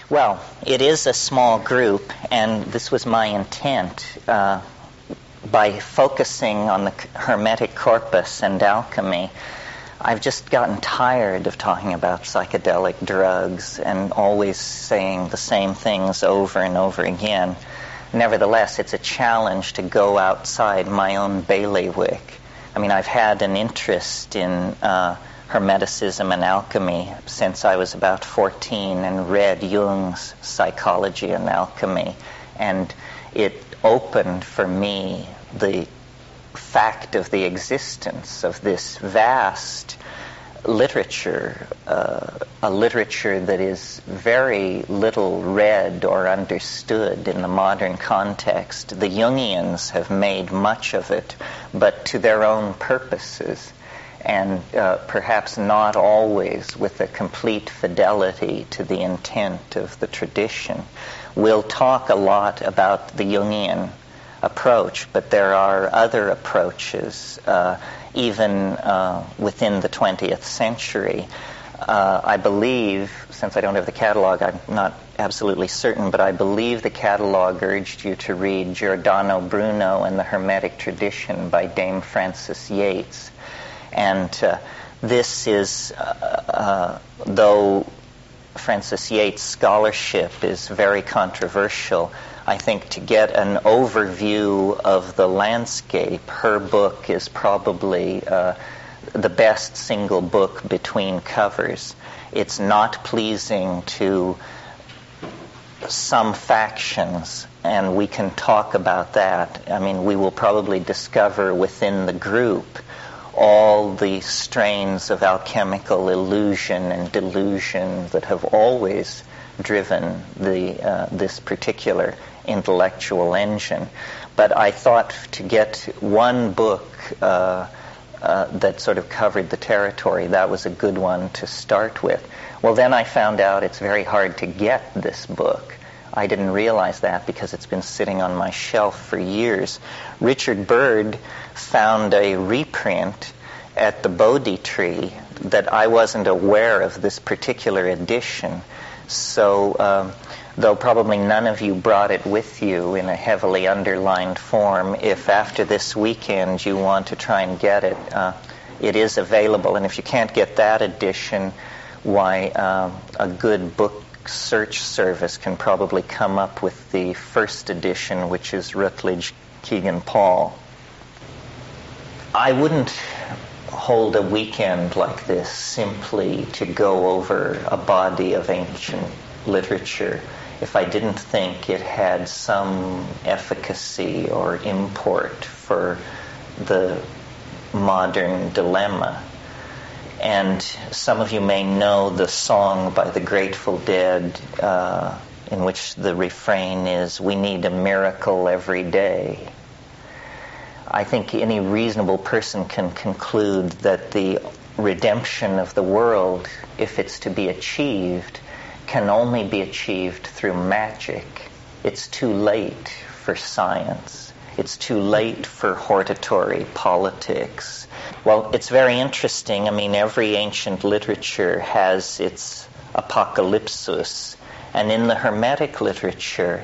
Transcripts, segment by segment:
Well, it is a small group, and this was my intent. By focusing on the Hermetic Corpus and Alchemy, I've just gotten tired of talking about psychedelic drugs and always saying the same things over and over again. Nevertheless, it's a challenge to go outside my own bailiwick. I mean, I've had an interest in Hermeticism and alchemy since I was about 14 and read Jung's Psychology and Alchemy, and it opened for me the fact of the existence of this vast literature, a literature that is very little read or understood in the modern context. The Jungians have made much of it, but to their own purposes, and perhaps not always with a complete fidelity to the intent of the tradition. We'll talk a lot about the Jungian approach, but there are other approaches, even within the 20th century. I believe, since I don't have the catalog, I'm not absolutely certain, but I believe the catalog urged you to read Giordano, Bruno, and the Hermetic Tradition by Dame Frances Yates. And this is, though Frances Yates' scholarship is very controversial, I think to get an overview of the landscape, her book is probably the best single book between covers. It's not pleasing to some factions, and we can talk about that. I mean, we will probably discover within the group all the strains of alchemical illusion and delusion that have always driven this particular intellectual engine. But I thought to get one book that sort of covered the territory, that was a good one to start with. Well, then I found out it's very hard to get this book. I didn't realize that because it's been sitting on my shelf for years. Richard Byrd found a reprint at the Bodhi Tree that I wasn't aware of this particular edition. So, though probably none of you brought it with you in a heavily underlined form, if after this weekend you want to try and get it, it is available. And if you can't get that edition, why, a good book search service can probably come up with the first edition, which is Rutledge Keegan Paul. I wouldn't hold a weekend like this simply to go over a body of ancient literature if I didn't think it had some efficacy or import for the modern dilemma. And some of you may know the song by the Grateful Dead in which the refrain is, "We need a miracle every day." I think any reasonable person can conclude that the redemption of the world, if it's to be achieved, can only be achieved through magic. It's too late for science. It's too late for hortatory politics. Well, it's very interesting. I mean, every ancient literature has its apocalypsis. And in the Hermetic literature,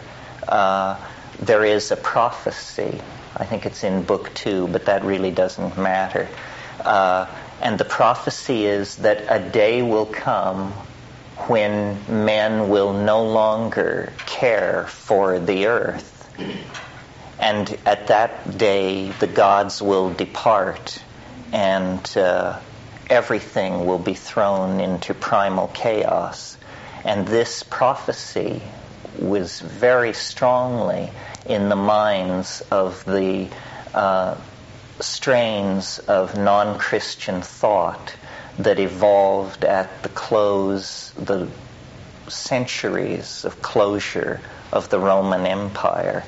there is a prophecy. I think it's in Book 2, but that really doesn't matter. And the prophecy is that a day will come when men will no longer care for the earth. And at that day, the gods will depart, and everything will be thrown into primal chaos. And this prophecy was very strongly in the minds of the strains of non-Christian thought that evolved at the centuries of closure of the Roman Empire.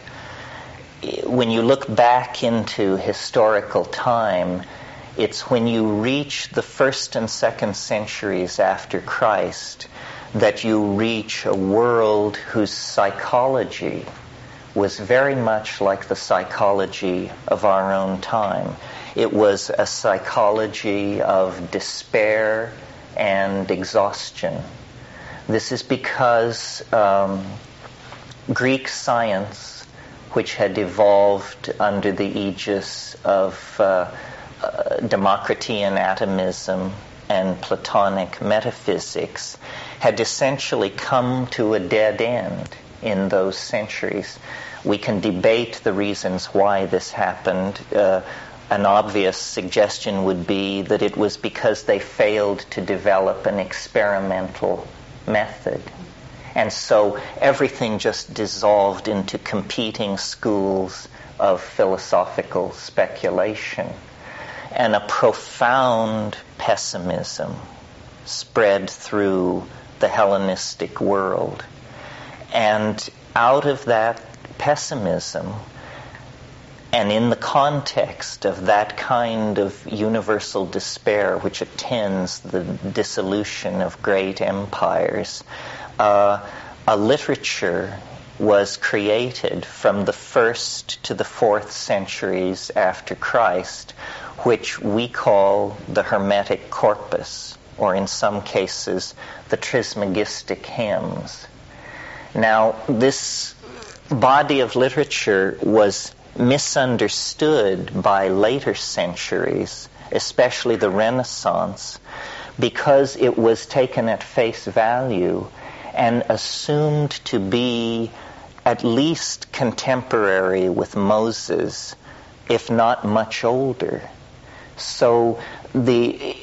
When you look back into historical time, it's when you reach the 1st and 2nd centuries after Christ that you reach a world whose psychology was very much like the psychology of our own time. It was a psychology of despair and exhaustion. This is because Greek science, which had evolved under the aegis of Democritean atomism and Platonic metaphysics, had essentially come to a dead end in those centuries. We can debate the reasons why this happened. An obvious suggestion would be that it was because they failed to develop an experimental method. And so everything just dissolved into competing schools of philosophical speculation. And a profound pessimism spread through the Hellenistic world. And out of that pessimism, and in the context of that kind of universal despair which attends the dissolution of great empires, a literature was created from the 1st to the 4th centuries after Christ, which we call the Hermetic Corpus, or in some cases, the Trismegistic hymns. Now, this body of literature was misunderstood by later centuries, especially the Renaissance, because it was taken at face value and assumed to be at least contemporary with Moses, if not much older. So the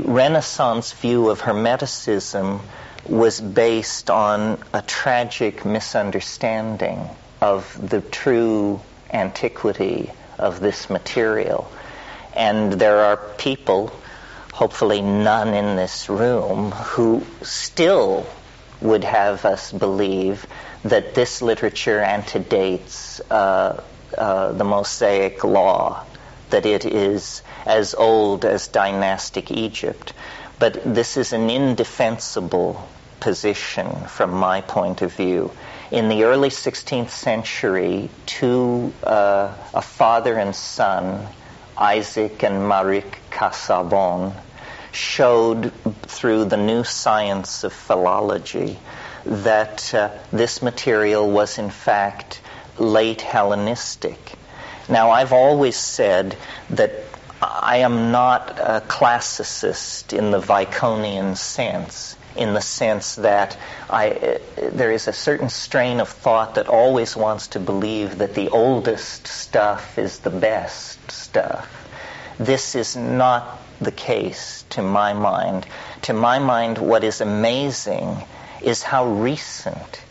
Renaissance view of Hermeticism was based on a tragic misunderstanding of the true antiquity of this material. And there are people, hopefully none in this room, who still would have us believe that this literature antedates the Mosaic law, that it is as old as dynastic Egypt. But this is an indefensible position from my point of view. In the early 16th century, a father and son, Isaac and Marik Casaubon, showed through the new science of philology that this material was in fact late Hellenistic. Now, I've always said that I am not a classicist in the Baconian sense, in the sense that there is a certain strain of thought that always wants to believe that the oldest stuff is the best stuff. This is not the case to my mind. To my mind, what is amazing is how recent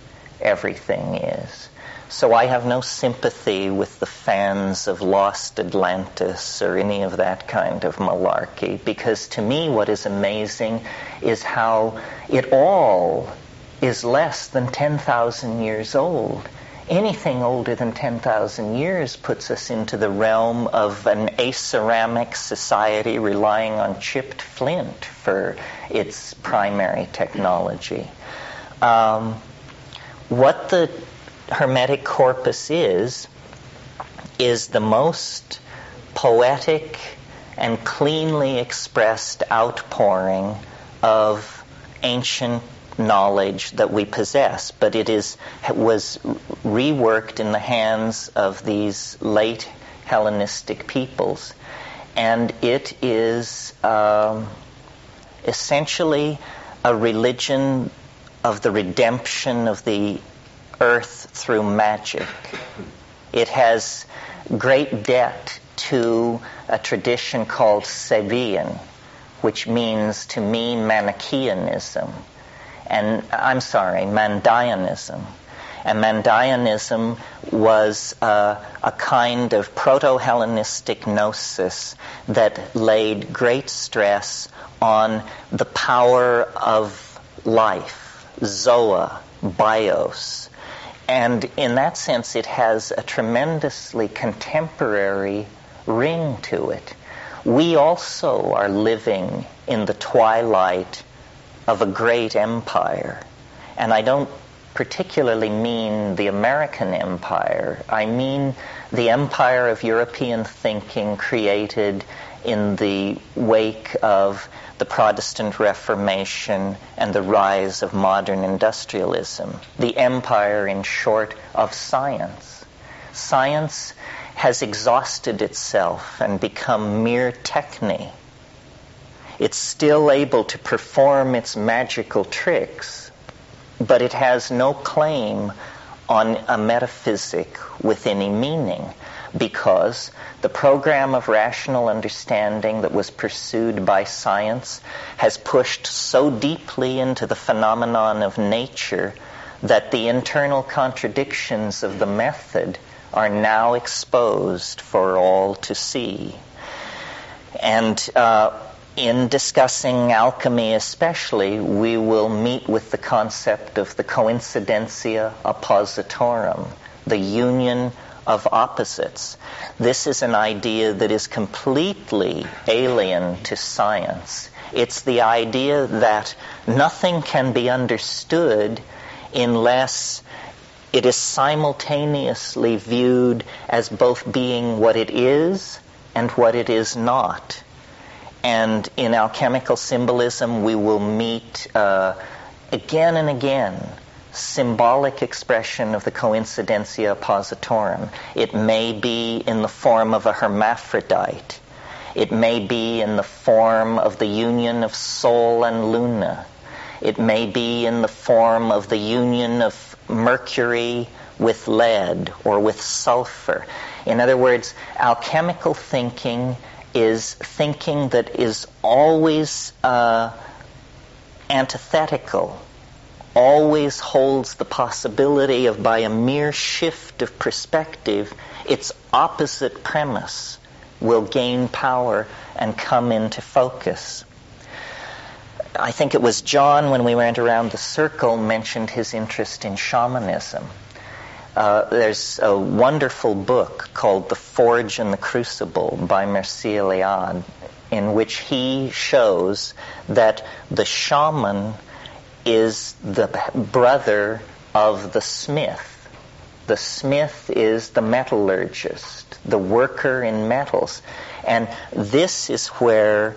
everything is. So I have no sympathy with the fans of Lost Atlantis or any of that kind of malarkey, because to me what is amazing is how it all is less than 10,000 years old. Anything older than 10,000 years puts us into the realm of an aceramic society relying on chipped flint for its primary technology. What the Hermetic Corpus is the most poetic and cleanly expressed outpouring of ancient knowledge that we possess, but it was reworked in the hands of these late Hellenistic peoples, and it is essentially a religion of the redemption of the earth through magic. It has great debt to a tradition called Sabian, which means to me Manichaeanism. And Mandaeanism. And Mandaeanism was a kind of proto-Hellenistic gnosis that laid great stress on the power of life, zoa, bios. And in that sense, it has a tremendously contemporary ring to it. We also are living in the twilight of a great empire. And I don't particularly mean the American empire. I mean the empire of European thinking created in the wake of the Protestant Reformation and the rise of modern industrialism. The empire, in short, of science. Science has exhausted itself and become mere techne. It's still able to perform its magical tricks, but it has no claim on a metaphysic with any meaning, because the program of rational understanding that was pursued by science has pushed so deeply into the phenomenon of nature that the internal contradictions of the method are now exposed for all to see. And in discussing alchemy especially, we will meet with the concept of the coincidentia oppositorum, the union of opposites. This is an idea that is completely alien to science. It's the idea that nothing can be understood unless it is simultaneously viewed as both being what it is and what it is not. And in alchemical symbolism, we will meet again and again symbolic expression of the coincidentia oppositorum. It may be in the form of a hermaphrodite. It may be in the form of the union of Sol and Luna. It may be in the form of the union of Mercury with lead or with sulfur. In other words, alchemical thinking is thinking that is always antithetical, always holds the possibility of, by a mere shift of perspective, its opposite premise will gain power and come into focus. I think it was John, when we went around the circle, mentioned his interest in shamanism. There's a wonderful book called The Forge and the Crucible by Mircea Eliade, in which he shows that the shaman is the brother of the smith. The smith is the metallurgist, the worker in metals. And this is where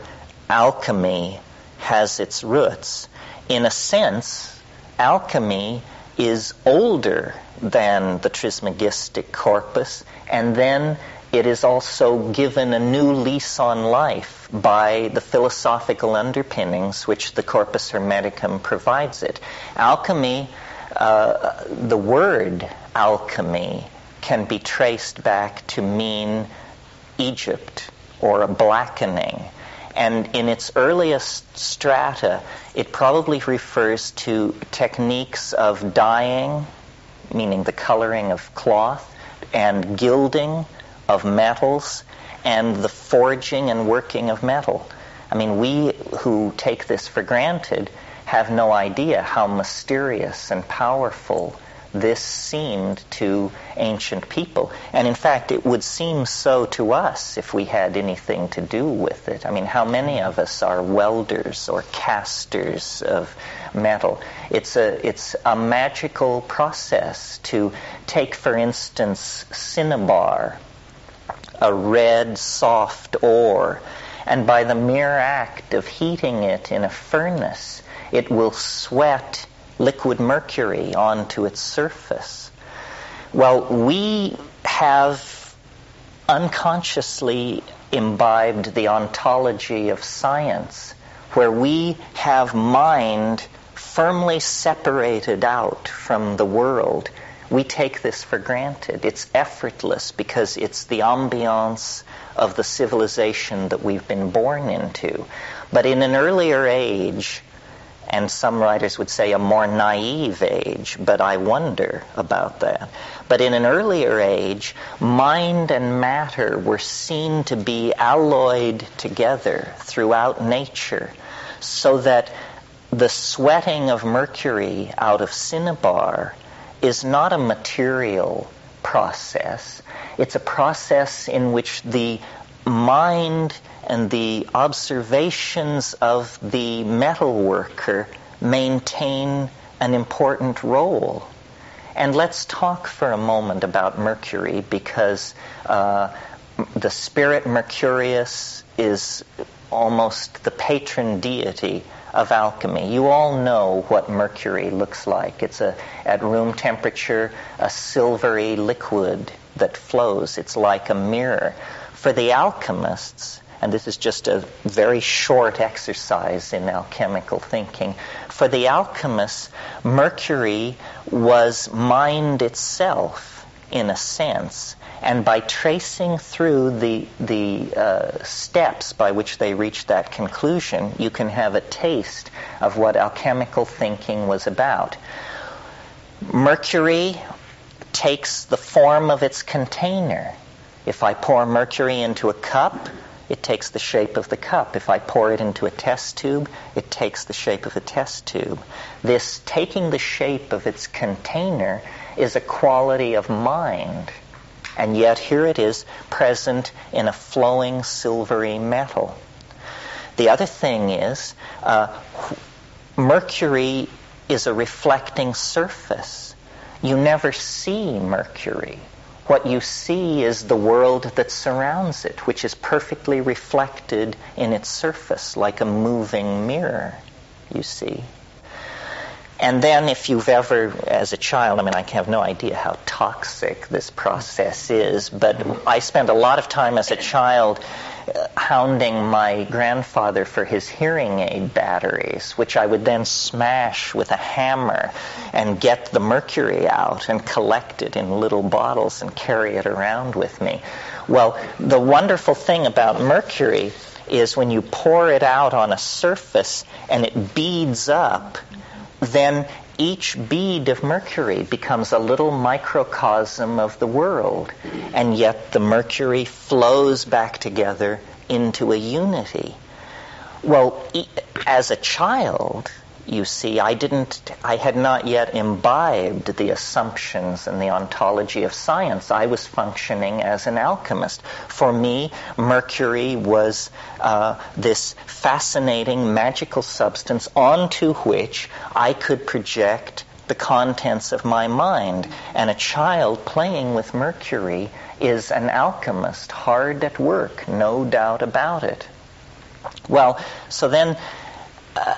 alchemy has its roots. In a sense, alchemy is older than the Trismegistic corpus, and then it is also given a new lease on life by the philosophical underpinnings which the Corpus Hermeticum provides it. Alchemy, the word alchemy, can be traced back to mean Egypt or a blackening. And in its earliest strata, it probably refers to techniques of dyeing, meaning the coloring of cloth, and gilding of metals, and the forging and working of metal. I mean, we who take this for granted have no idea how mysterious and powerful this seemed to ancient people. And in fact, it would seem so to us if we had anything to do with it. I mean, how many of us are welders or casters of metal? It's a magical process to take, for instance, cinnabar, a red, soft ore, and by the mere act of heating it in a furnace, it will sweat liquid mercury onto its surface. Well, we have unconsciously imbibed the ontology of science, where we have mind firmly separated out from the world. We take this for granted. It's effortless because it's the ambiance of the civilization that we've been born into. But in an earlier age, and some writers would say a more naive age, but I wonder about that. But in an earlier age, mind and matter were seen to be alloyed together throughout nature, so that the sweating of mercury out of cinnabar is not a material process. It's a process in which the mind and the observations of the metal worker maintain an important role. And let's talk for a moment about Mercury, because the spirit Mercurius is almost the patron deity of alchemy. You all know what Mercury looks like. It's at room temperature, a silvery liquid that flows. It's like a mirror. For the alchemists, and this is just a very short exercise in alchemical thinking, for the alchemists, Mercury was mind itself, in a sense. And by tracing through the steps by which they reached that conclusion, you can have a taste of what alchemical thinking was about. Mercury takes the form of its container. If I pour mercury into a cup, it takes the shape of the cup. If I pour it into a test tube, it takes the shape of a test tube. This taking the shape of its container is a quality of mind. And yet here it is present in a flowing silvery metal. The other thing is, Mercury is a reflecting surface. You never see Mercury. What you see is the world that surrounds it, which is perfectly reflected in its surface, like a moving mirror, you see. And then if you've ever, as a child, I have no idea how toxic this process is, but I spent a lot of time as a child hounding my grandfather for his hearing aid batteries, which I would then smash with a hammer and get the mercury out and collect it in little bottles and carry it around with me. Well, the wonderful thing about mercury is when you pour it out on a surface and it beads up, then each bead of mercury becomes a little microcosm of the world, and yet the mercury flows back together into a unity. Well, as a child, you see, I had not yet imbibed the assumptions and the ontology of science. I was functioning as an alchemist. For me, mercury was this fascinating magical substance onto which I could project the contents of my mind. And a child playing with mercury is an alchemist, hard at work, no doubt about it. Well, so then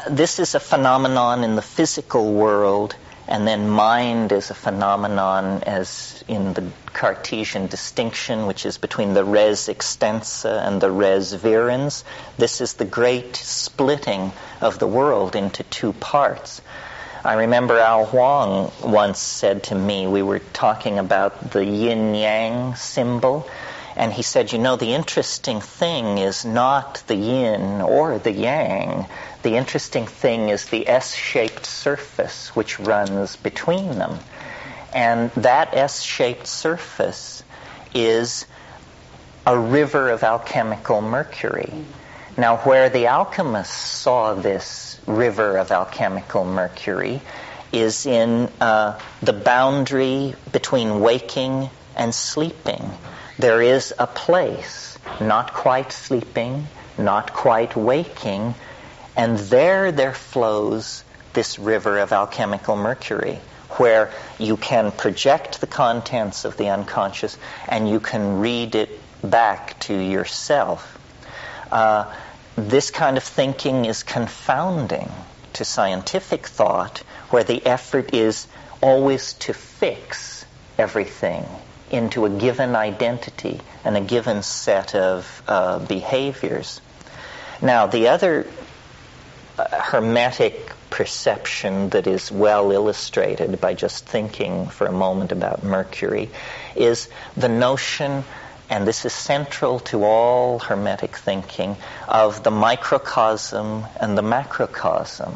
this is a phenomenon in the physical world, and then mind is a phenomenon as in the Cartesian distinction, which is between the res extensa and the res virens. This is the great splitting of the world into two parts. I remember Al Huang once said to me, we were talking about the yin-yang symbol, and he said, the interesting thing is not the yin or the yang. The interesting thing is the S-shaped surface which runs between them. And that S-shaped surface is a river of alchemical mercury. Now, where the alchemists saw this river of alchemical mercury is in the boundary between waking and sleeping. There is a place, not quite sleeping, not quite waking, and there flows this river of alchemical mercury, where you can project the contents of the unconscious and you can read it back to yourself. This kind of thinking is confounding to scientific thought, where the effort is always to fix everything into a given identity and a given set of behaviors. Now, the other Hermetic perception that is well illustrated by just thinking for a moment about Mercury is the notion, and this is central to all Hermetic thinking, of the microcosm and the macrocosm.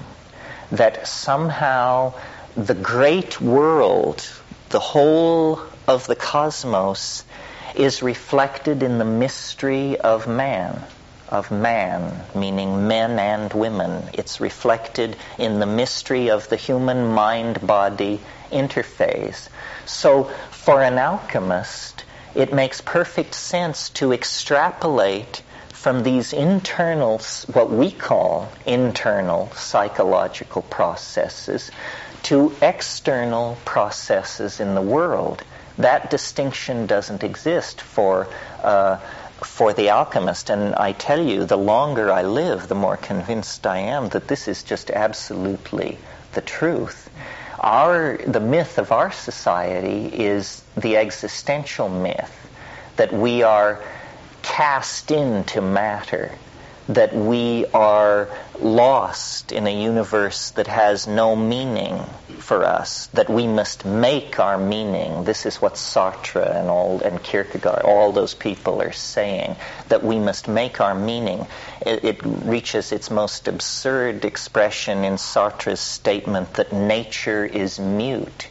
That somehow the great world, the whole of the cosmos, is reflected in the mystery of man, meaning men and women. It's reflected in the mystery of the human mind-body interface. So for an alchemist, it makes perfect sense to extrapolate from these internal, what we call internal psychological processes, to external processes in the world. That distinction doesn't exist for the alchemist. And I tell you, the longer I live, the more convinced I am that this is just absolutely the truth. The myth of our society is the existential myth, that we are cast into matter, that we are lost in a universe that has no meaning for us, that we must make our meaning. This is what Sartre and Kierkegaard, all those people are saying, that we must make our meaning. It reaches its most absurd expression in Sartre's statement that nature is mute.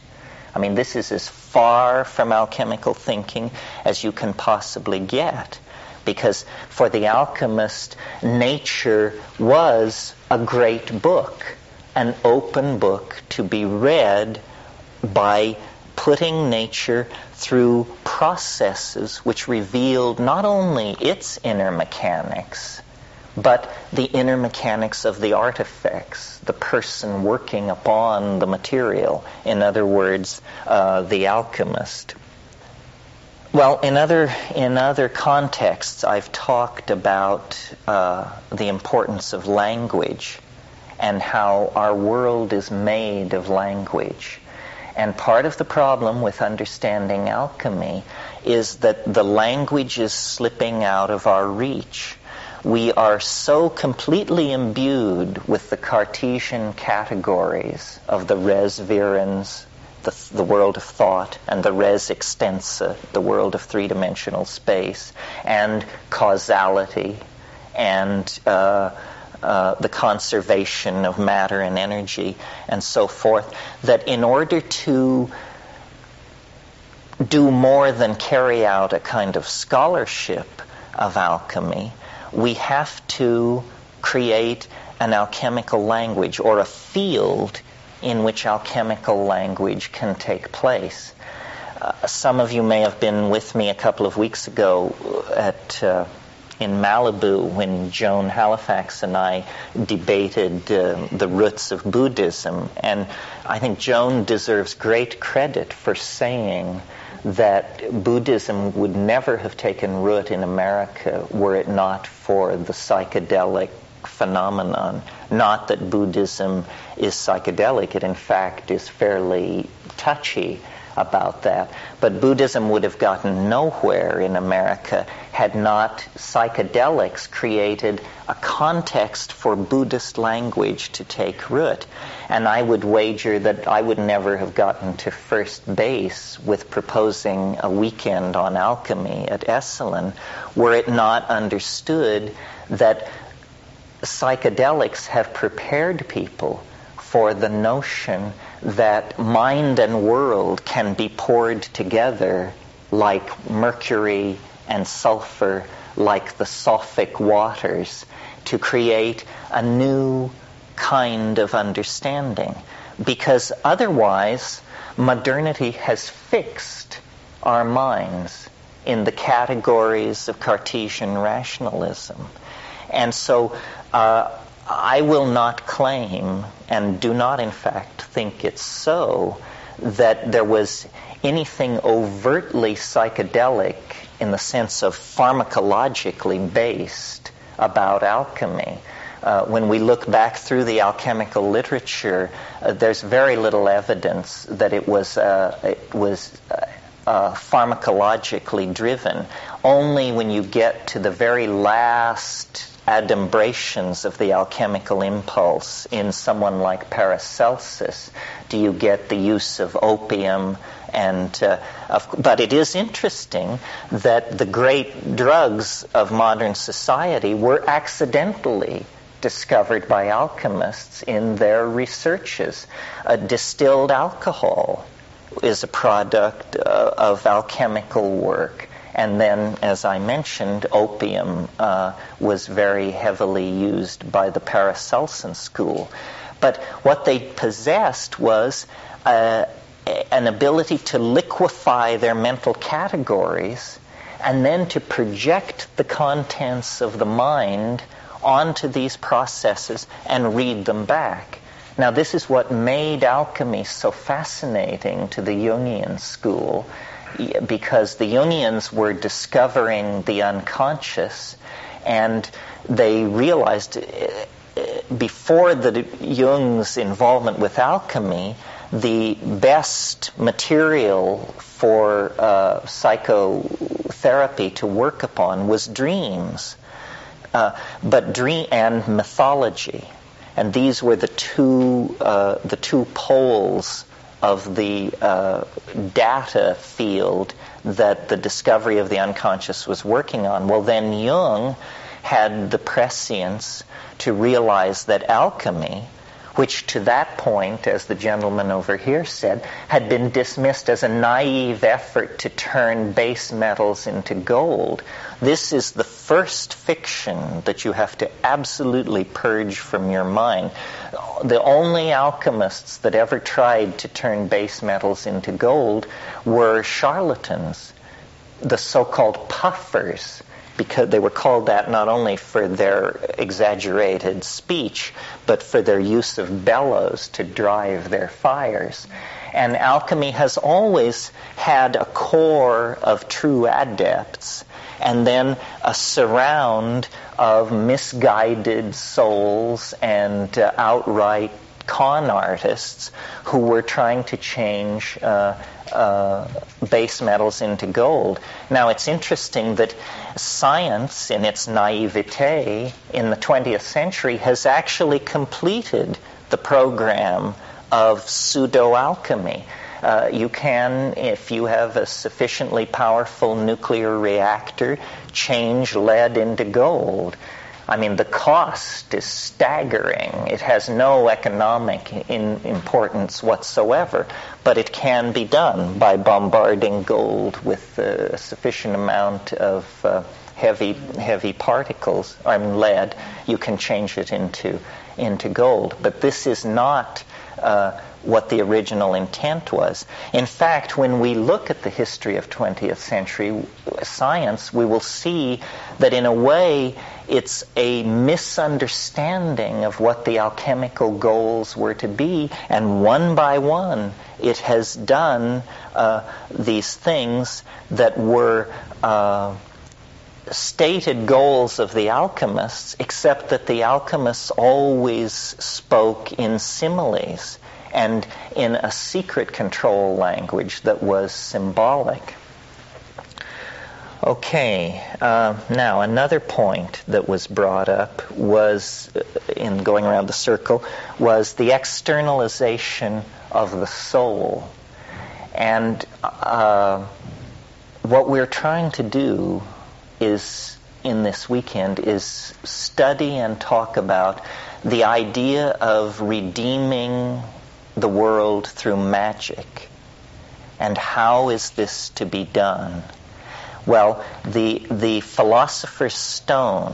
I mean, this is as far from alchemical thinking as you can possibly get. Because for the alchemist, nature was a great book, an open book to be read by putting nature through processes which revealed not only its inner mechanics, but the inner mechanics of the artifacts, the person working upon the material. In other words, the alchemist. Well, in other contexts, I've talked about the importance of language and how our world is made of language. And part of the problem with understanding alchemy is that the language is slipping out of our reach. We are so completely imbued with the Cartesian categories of the res virens, the world of thought, and the res extensa, the world of three-dimensional space, and causality, and the conservation of matter and energy, and so forth, that in order to do more than carry out a kind of scholarship of alchemy, we have to create an alchemical language, or a field in which alchemical language can take place. Some of you may have been with me a couple of weeks ago in Malibu when Joan Halifax and I debated the roots of Buddhism. And I think Joan deserves great credit for saying that Buddhism would never have taken root in America were it not for the psychedelic phenomenon. Not that Buddhism is psychedelic, it in fact is fairly touchy about that. But Buddhism would have gotten nowhere in America had not psychedelics created a context for Buddhist language to take root. And I would wager that I would never have gotten to first base with proposing a weekend on alchemy at Esalen were it not understood that psychedelics have prepared people for the notion that mind and world can be poured together like mercury and sulfur, like the Sophic waters, to create a new kind of understanding. Because otherwise, modernity has fixed our minds in the categories of Cartesian rationalism. And so I will not claim, and do not in fact think it's so, that there was anything overtly psychedelic in the sense of pharmacologically based about alchemy. When we look back through the alchemical literature, there's very little evidence that it was pharmacologically driven. Only when you get to the very last adumbrations of the alchemical impulse in someone like Paracelsus do you get the use of opium. But it is interesting that the great drugs of modern society were accidentally discovered by alchemists in their researches. Distilled alcohol is a product of alchemical work. And then, as I mentioned, opium was very heavily used by the Paracelsian school. But what they possessed was an ability to liquefy their mental categories and then to project the contents of the mind onto these processes and read them back. Now, this is what made alchemy so fascinating to the Jungian school, because the Jungians were discovering the unconscious, and they realized before Jung's involvement with alchemy, the best material for psychotherapy to work upon was dreams, but dream and mythology, and these were the two poles of the data field that the discovery of the unconscious was working on. Well, then Jung had the prescience to realize that alchemy, which to that point, as the gentleman over here said, had been dismissed as a naive effort to turn base metals into gold. This is the first fiction that you have to absolutely purge from your mind. The only alchemists that ever tried to turn base metals into gold were charlatans, the so-called puffers, because they were called that not only for their exaggerated speech, but for their use of bellows to drive their fires. And alchemy has always had a core of true adepts, and then a surround of misguided souls and outright con artists who were trying to change base metals into gold. Now, it's interesting that science, in its naivete in the 20th century, has actually completed the program of pseudo-alchemy. You can, if you have a sufficiently powerful nuclear reactor, change lead into gold. I mean, the cost is staggering. It has no economic importance whatsoever, but it can be done by bombarding gold with a sufficient amount of heavy particles, lead. You can change it into gold. But this is not what the original intent was. In fact, when we look at the history of 20th century science, we will see that in a way it's a misunderstanding of what the alchemical goals were to be, and one by one it has done these things that were stated goals of the alchemists, except that the alchemists always spoke in similes and in a secret control language that was symbolic. Okay, now another point that was brought up was, in going around the circle, was the externalization of the soul. And what we're trying to do is, in this weekend, is study and talk about the idea of redeeming the world through magic. And how is this to be done? Well, the Philosopher's Stone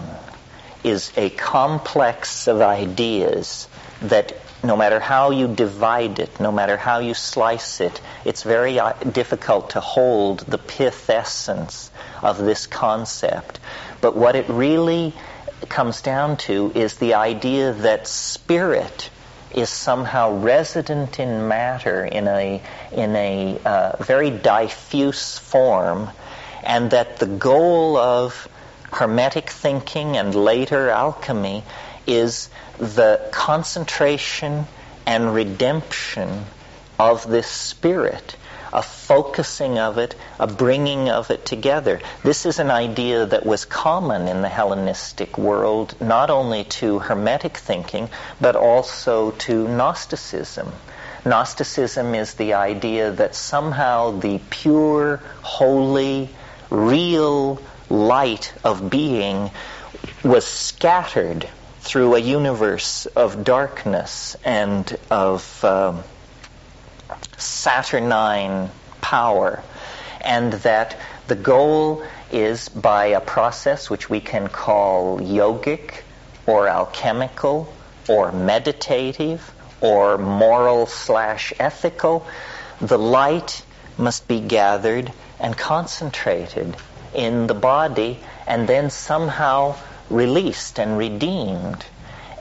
is a complex of ideas that no matter how you divide it, no matter how you slice it, it's very difficult to hold the pith essence of this concept. But what it really comes down to is the idea that spirit is somehow resident in matter in a very diffuse form, and that the goal of Hermetic thinking and later alchemy is the concentration and redemption of this spirit, a focusing of it, a bringing of it together. This is an idea that was common in the Hellenistic world, not only to Hermetic thinking, but also to Gnosticism. Gnosticism is the idea that somehow the pure, holy, real light of being was scattered through a universe of darkness and of saturnine power, and that the goal is, by a process which we can call yogic or alchemical or meditative or moral/ethical, the light must be gathered and concentrated in the body and then somehow released and redeemed.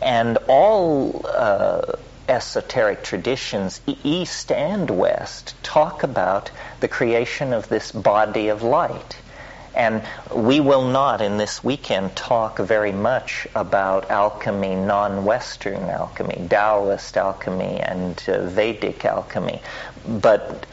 And all esoteric traditions, East and West, talk about the creation of this body of light. And we will not in this weekend talk very much about alchemy, non-Western alchemy, Taoist alchemy, and Vedic alchemy. But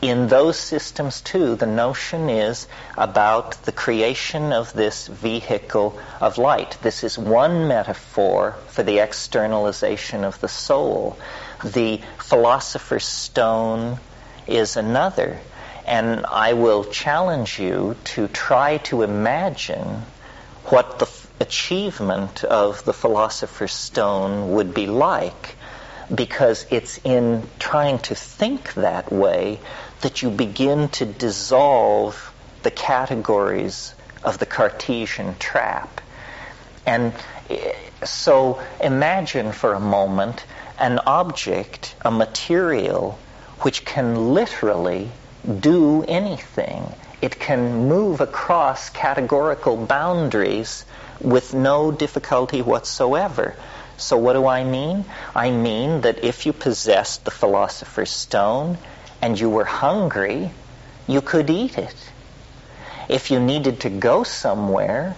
in those systems too, the notion is about the creation of this vehicle of light. This is one metaphor for the externalization of the soul. The philosopher's stone is another. And I will challenge you to try to imagine what the achievement of the philosopher's stone would be like, because it's in trying to think that way that you begin to dissolve the categories of the Cartesian trap. And so imagine for a moment an object, a material, which can literally do anything. It can move across categorical boundaries with no difficulty whatsoever. So what do I mean? I mean that if you possessed the philosopher's stone and you were hungry, you could eat it. If you needed to go somewhere,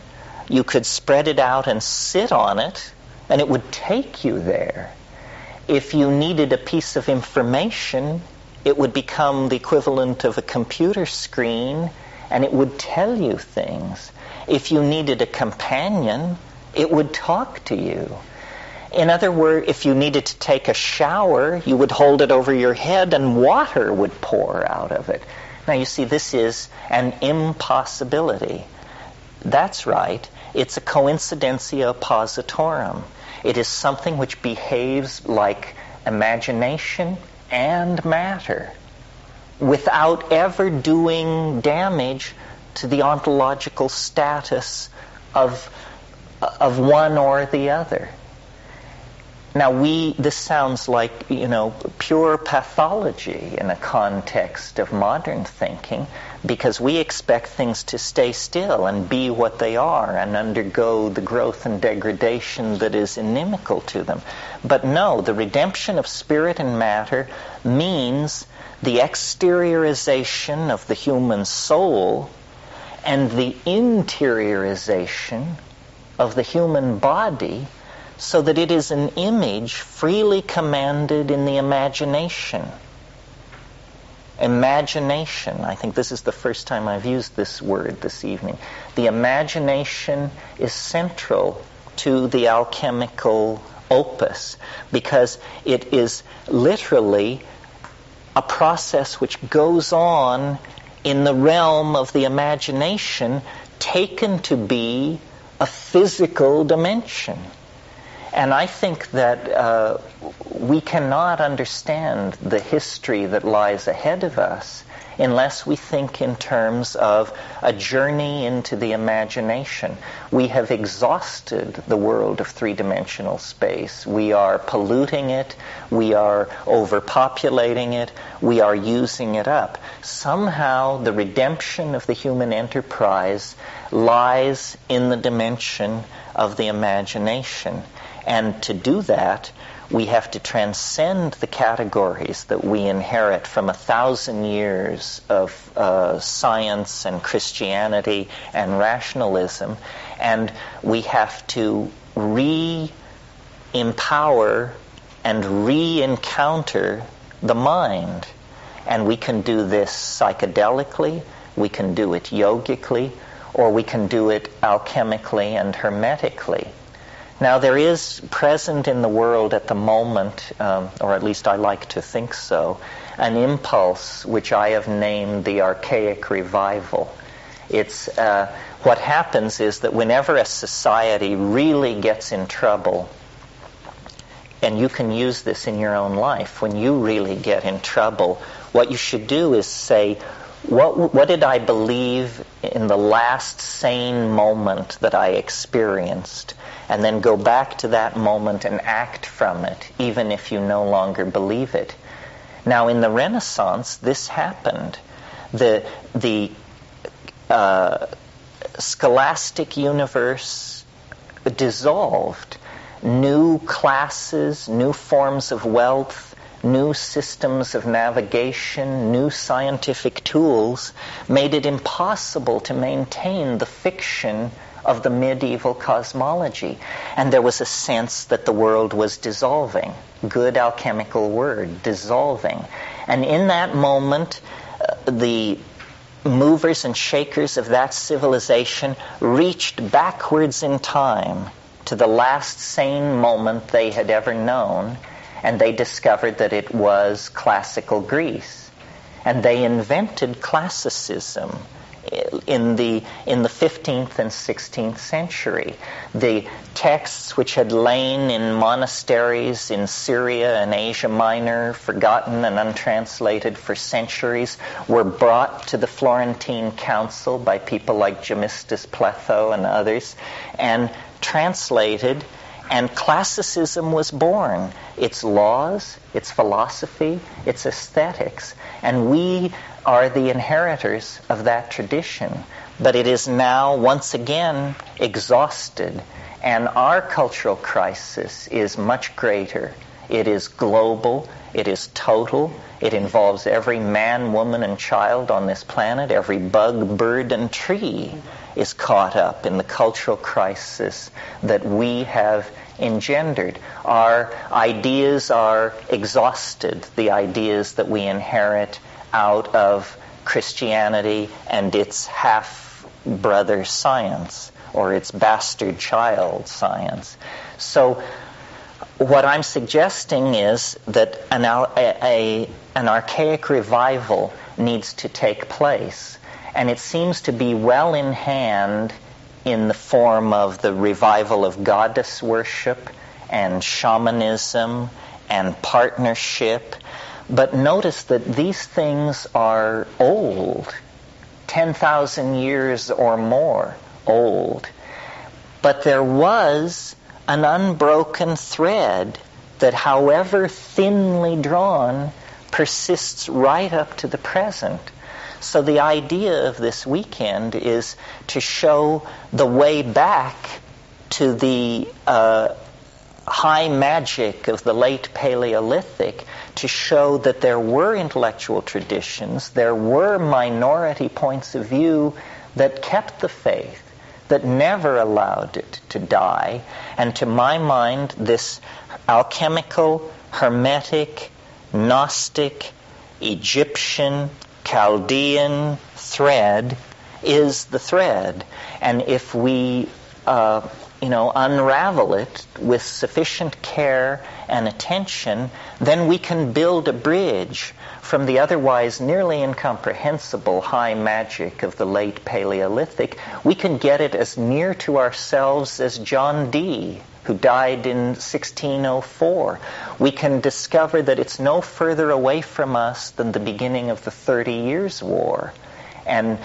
you could spread it out and sit on it, and it would take you there. If you needed a piece of information, it would become the equivalent of a computer screen, and it would tell you things. If you needed a companion, it would talk to you. In other words, if you needed to take a shower, you would hold it over your head and water would pour out of it. Now you see, this is an impossibility. That's right. It's a coincidentia oppositorum. It is something which behaves like imagination and matter without ever doing damage to the ontological status of one or the other. Now this sounds like, pure pathology in a context of modern thinking, because we expect things to stay still and be what they are and undergo the growth and degradation that is inimical to them. But no, the redemption of spirit and matter means the exteriorization of the human soul and the interiorization of the human body, so that it is an image freely commanded in the imagination. Imagination. I think this is the first time I've used this word this evening. The imagination is central to the alchemical opus, because it is literally a process which goes on in the realm of the imagination, taken to be a physical dimension. And I think that we cannot understand the history that lies ahead of us unless we think in terms of a journey into the imagination. We have exhausted the world of three-dimensional space. We are polluting it. We are overpopulating it. We are using it up. Somehow the redemption of the human enterprise lies in the dimension of the imagination. And to do that, we have to transcend the categories that we inherit from 1,000 years of science and Christianity and rationalism, and we have to re-empower and re-encounter the mind. And we can do this psychedelically, we can do it yogically, or we can do it alchemically and hermetically. Now, there is present in the world at the moment, or at least I like to think so, an impulse which I have named the Archaic Revival. It's what happens is that whenever a society really gets in trouble, and you can use this in your own life, when you really get in trouble, what you should do is say, what did I believe in the last sane moment that I experienced? And then go back to that moment and act from it, even if you no longer believe it. Now, in the Renaissance, this happened. The scholastic universe dissolved. new classes, new forms of wealth, new systems of navigation, new scientific tools made it impossible to maintain the fiction of the medieval cosmology. And there was a sense that the world was dissolving. Good alchemical word, dissolving. And in that moment, the movers and shakers of that civilization reached backwards in time to the last sane moment they had ever known, and they discovered that it was classical Greece. And they invented classicism in the 15th and 16th century. The texts which had lain in monasteries in Syria and Asia Minor, forgotten and untranslated for centuries, were brought to the Florentine Council by people like Gemistus Pletho and others, and translated, and classicism was born. Its laws, its philosophy, its aesthetics, and we are the inheritors of that tradition. But it is now once again exhausted, and our cultural crisis is much greater. It is global, it is total, it involves every man, woman, and child on this planet. Every bug, bird, and tree is caught up in the cultural crisis that we have engendered. Our ideas are exhausted, the ideas that we inherit out of Christianity and its half-brother science, or its bastard child science. So what I'm suggesting is that an archaic revival needs to take place, and it seems to be well in hand in the form of the revival of goddess worship and shamanism and partnership. But notice that these things are old, 10,000 years or more old. But there was an unbroken thread that, however thinly drawn, persists right up to the present. So the idea of this weekend is to show the way back to the high magic of the late Paleolithic, to show that there were intellectual traditions, there were minority points of view that kept the faith, that never allowed it to die. And to my mind, this alchemical, hermetic, Gnostic, Egyptian, Chaldean thread is the thread. And if we unravel it with sufficient care and attention, then we can build a bridge from the otherwise nearly incomprehensible high magic of the late Paleolithic. We can get it as near to ourselves as John Dee, who died in 1604. We can discover that it's no further away from us than the beginning of the 30 Years' War. And,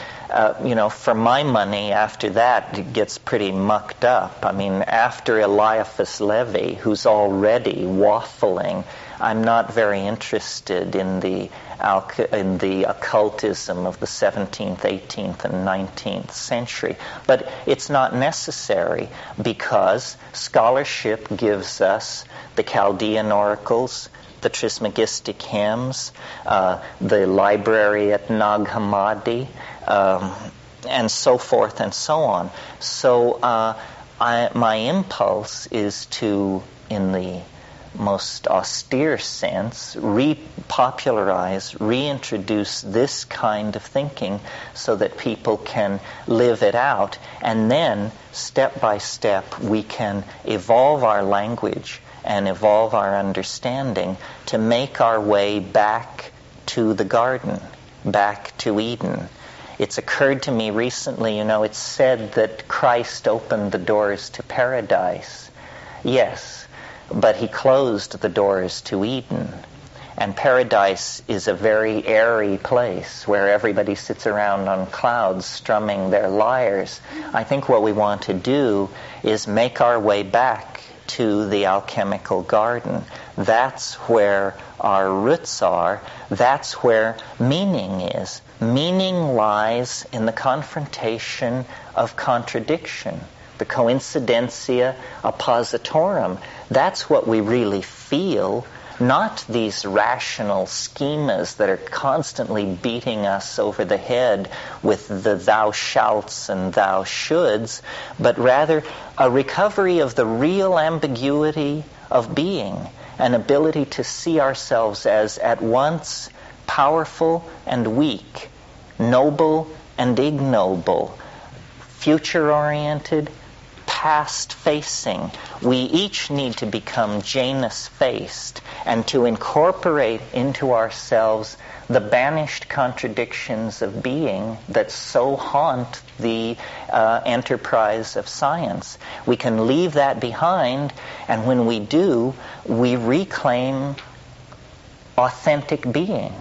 for my money, after that, it gets pretty mucked up. I mean, after Eliphas Levi, who's already waffling, I'm not very interested in the occultism of the 17th, 18th, and 19th century. But it's not necessary, because scholarship gives us the Chaldean oracles, the Trismegistic hymns, the library at Nag Hammadi, and so forth and so on. So my impulse is to, in the most austere sense, repopularize, reintroduce this kind of thinking so that people can live it out. And then, step by step, we can evolve our language and evolve our understanding to make our way back to the garden, back to Eden. It's occurred to me recently, it's said that Christ opened the doors to paradise. Yes, but he closed the doors to Eden. And paradise is a very airy place where everybody sits around on clouds strumming their lyres. I think what we want to do is make our way back to the alchemical garden. That's where our roots are. That's where meaning is. Meaning lies in the confrontation of contradiction. the coincidentia oppositorum. That's what we really feel, not these rational schemas that are constantly beating us over the head with the thou shalts and thou shoulds, but rather a recovery of the real ambiguity of being, an ability to see ourselves as at once powerful and weak, noble and ignoble, future-oriented, past-facing. We each need to become Janus-faced and to incorporate into ourselves the banished contradictions of being that so haunt the enterprise of science. We can leave that behind, and when we do, we reclaim authentic being.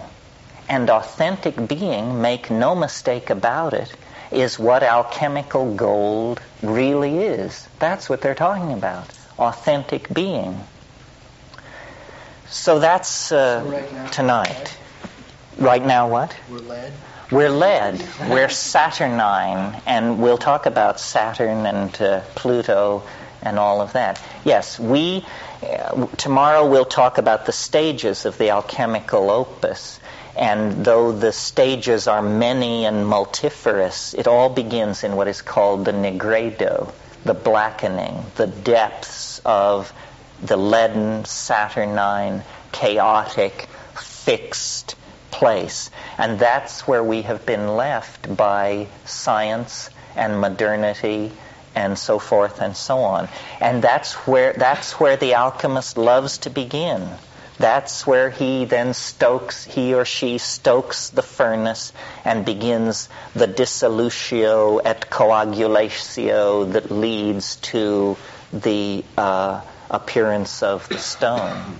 And authentic being, make no mistake about it, is what alchemical gold really is. That's what they're talking about, authentic being. So that's right now, tonight. Right now what? We're led. We're led. We're Saturnine, and we'll talk about Saturn and Pluto and all of that. Yes, tomorrow we'll talk about the stages of the alchemical opus. And though the stages are many and multifarious, it all begins in what is called the nigredo, the blackening, the depths of the leaden, saturnine, chaotic, fixed place. And that's where we have been left by science and modernity and so forth and so on. And that's where the alchemist loves to begin. That's where he or she stokes the furnace and begins the dissolutio et coagulatio that leads to the appearance of the stone.